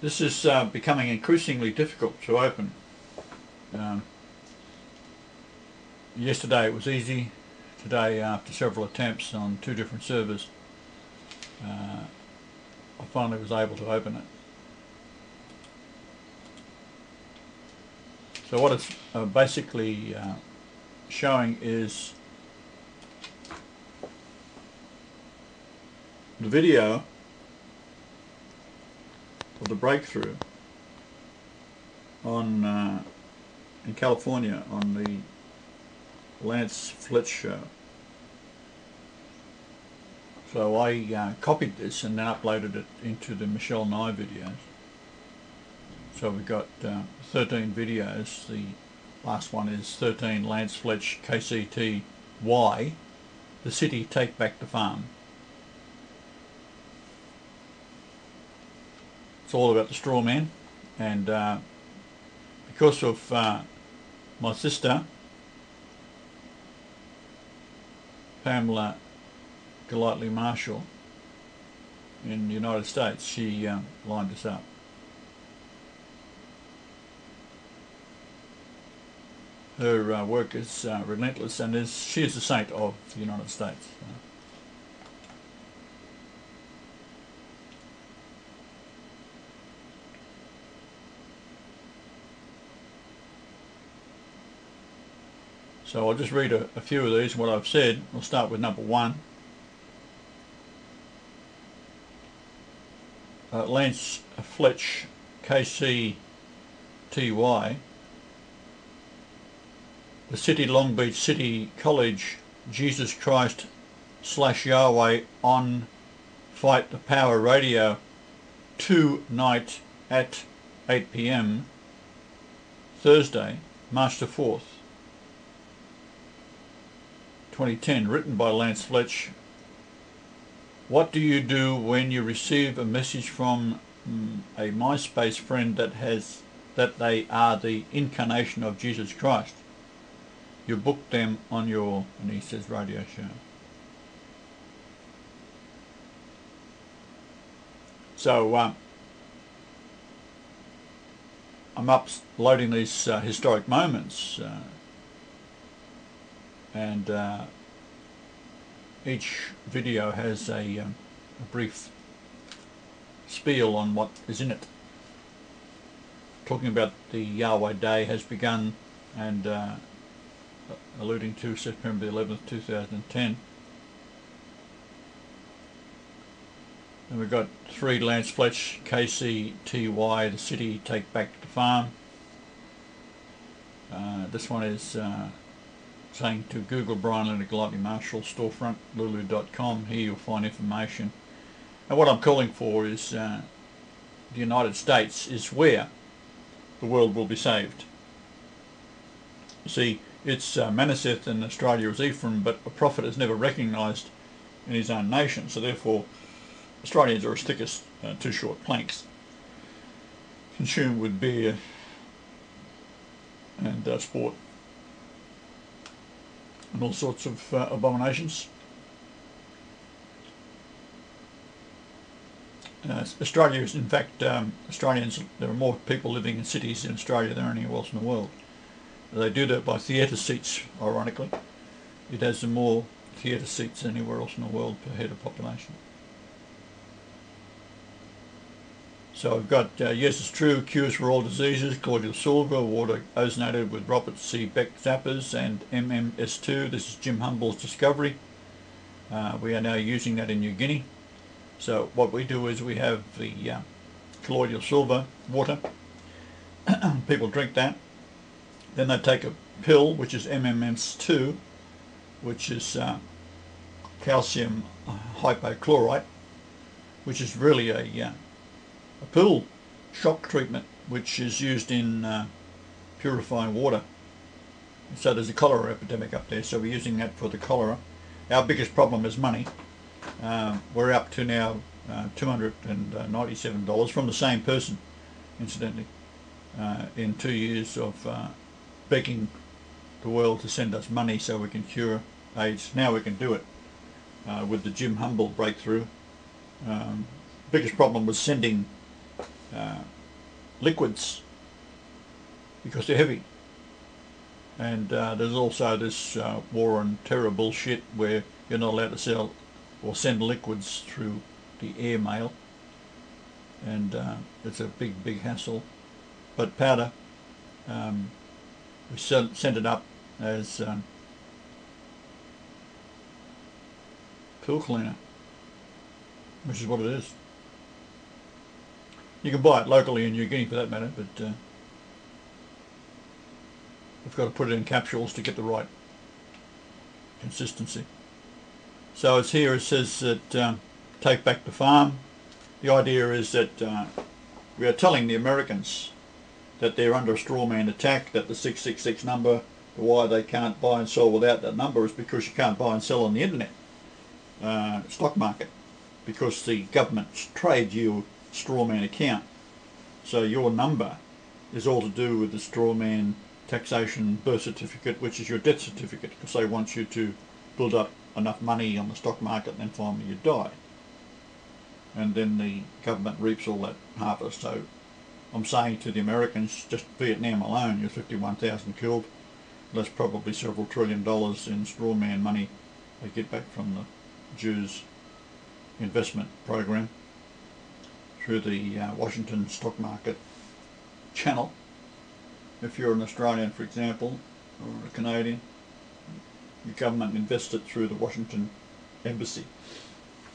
This is becoming increasingly difficult to open. Yesterday it was easy. Today, after several attempts on 2 different servers, I finally was able to open it. So what it's basically showing is the video of the breakthrough on in California on the Lance Fletch show. So I copied this and then uploaded it into the Michelle Nye videos. So we've got 13 videos. The last one is 13 Lance Fletch KCT Why the City Take Back the Farm. It's all about the Strawman, and because of my sister Pamela Golightly Marshall in the United States, she lined this up. Her work is relentless, and she is a saint of the United States. So I'll just read a few of these, what I've said. We'll start with number 1. Lance Fletch KCTY, the City Long Beach City College Jesus Christ / Yahweh on Fight the Power Radio tonight at 8 p.m. Thursday, March the 4th, 2010, written by Lance Fletch. What do you do when you receive a message from a MySpace friend that they are the incarnation of Jesus Christ? You book them on your, and he says, radio show. So I'm uploading these historic moments, and each video has a brief spiel on what is in it, talking about the Yahweh Day has begun, and alluding to September 11th, 2010. And we've got 3 Lance Fletch KCTY, the City Take Back the Farm. This one is saying to Google Brian Leonard Golightly Marshall storefront lulu.com. Here you'll find information. And what I'm calling for is the United States is where the world will be saved. You see, it's Manasseh in Australia is Ephraim, but a prophet is never recognised in his own nation, so therefore Australians are as thick as 2 short planks, consumed with beer and sport and all sorts of abominations. Australia is, in fact, Australians, there are more people living in cities in Australia than anywhere else in the world. They do that by theatre seats, ironically. It has more theatre seats than anywhere else in the world per head of population. So I've got Yes It's True, Cures for All Diseases, Cordial Silver, water ozonated with Robert C. Beck zappers, and MMS2. This is Jim Humble's discovery. We are now using that in New Guinea. So what we do is we have the colloidal silver water. People drink that. Then they take a pill, which is MMS2, which is calcium hypochlorite, which is really a pill shock treatment, which is used in purifying water. So there's a cholera epidemic up there, so we're using that for the cholera. Our biggest problem is money. We're up to now $297 from the same person, incidentally, in 2 years of begging the world to send us money so we can cure AIDS. Now we can do it with the Jim Humble breakthrough. Biggest problem was sending liquids because they're heavy. And there's also this war on terror bullshit where you're not allowed to sell or send liquids through the air mail, and it's a big hassle. But powder, we sent it up as pill cleaner, which is what it is. You can buy it locally in New Guinea for that matter, but we've got to put it in capsules to get the right consistency. So it's here, it says that take back the farm. The idea is that we are telling the Americans that they're under a strawman attack, that the 666 number, why they can't buy and sell without that number is because you can't buy and sell on the internet stock market, because the government trade you strawman account. So your number is all to do with the strawman taxation birth certificate, which is your death certificate, because they want you to build up enough money on the stock market and then finally you die. And then the government reaps all that harvest. So I'm saying to the Americans, just Vietnam alone, you're 51,000 killed. That's probably several $1 trillion in strawman money they get back from the Jews' investment program through the Washington stock market channel. If you're an Australian, for example, or a Canadian, your government invests it through the Washington embassy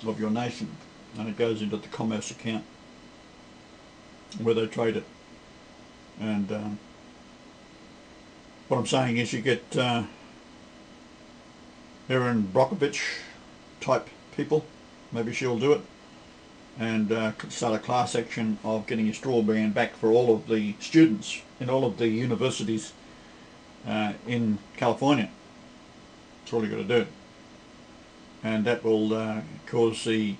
of your nation, and it goes into the commerce account where they trade it. And what I'm saying is you get Erin Brockovich type people, maybe she'll do it, and start a class action of getting your strawman back for all of the students in all of the universities in California. That's all you've got to do. And that will cause the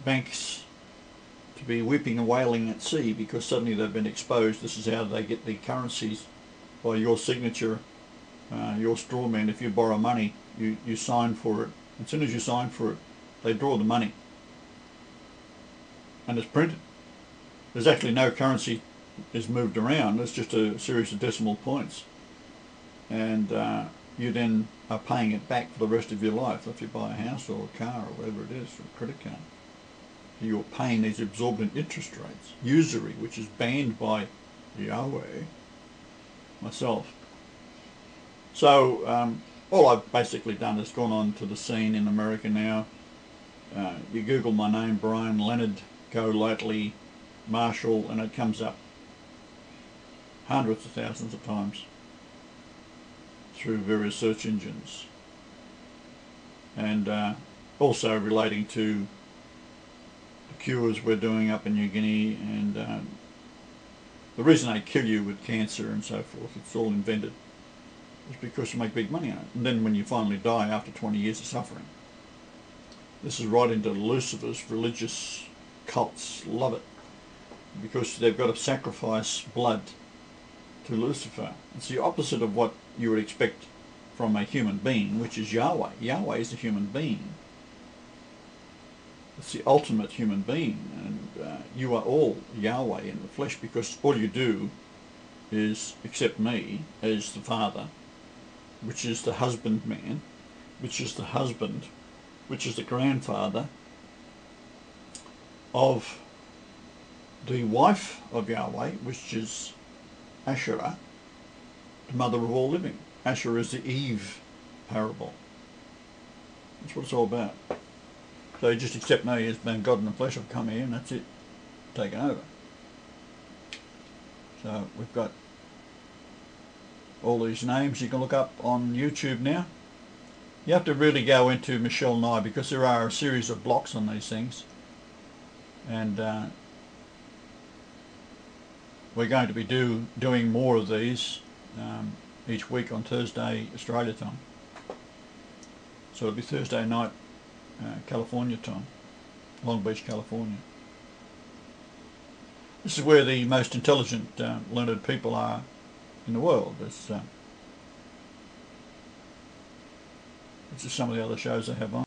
banks to be weeping and wailing at sea, because suddenly they've been exposed. This is how they get the currencies, by your signature, your strawman. If you borrow money, you sign for it. As soon as you sign for it, they draw the money. And it's printed. There's actually no currency is moved around. It's just a series of decimal points. And you then are paying it back for the rest of your life. If you buy a house or a car or whatever it is, or a credit card, you're paying these exorbitant interest rates. Usury, which is banned by Yahweh, myself. So all I've basically done is gone on to the scene in America now. You Google my name, Brian Leonard, Go Lightly, Marshall, and it comes up hundreds of thousands of times through various search engines. And also relating to the cures we're doing up in New Guinea, and the reason they kill you with cancer and so forth, it's all invented, is because you make big money on it. And then when you finally die after 20 years of suffering, this is right into Lucifer's religious cults. Love it, because they've got to sacrifice blood to Lucifer. It's the opposite of what you would expect from a human being, which is Yahweh. Yahweh is a human being. It's the ultimate human being, and you are all Yahweh in the flesh, because all you do is accept me as the Father, which is the husbandman, which is the husband, which is the grandfather of the wife of Yahweh, which is Asherah, the mother of all living. Asherah is the Eve parable. That's what it's all about. So you just accept me as being God in the flesh. I've come here and that's it, taken over. So we've got all these names you can look up on YouTube now. You have to really go into Michelle Nye, because there are a series of blocks on these things, and we're going to be doing more of these each week on Thursday Australia time. So it'll be Thursday night California time, Long Beach, California. This is where the most intelligent, learned people are in the world. This is some of the other shows I have on.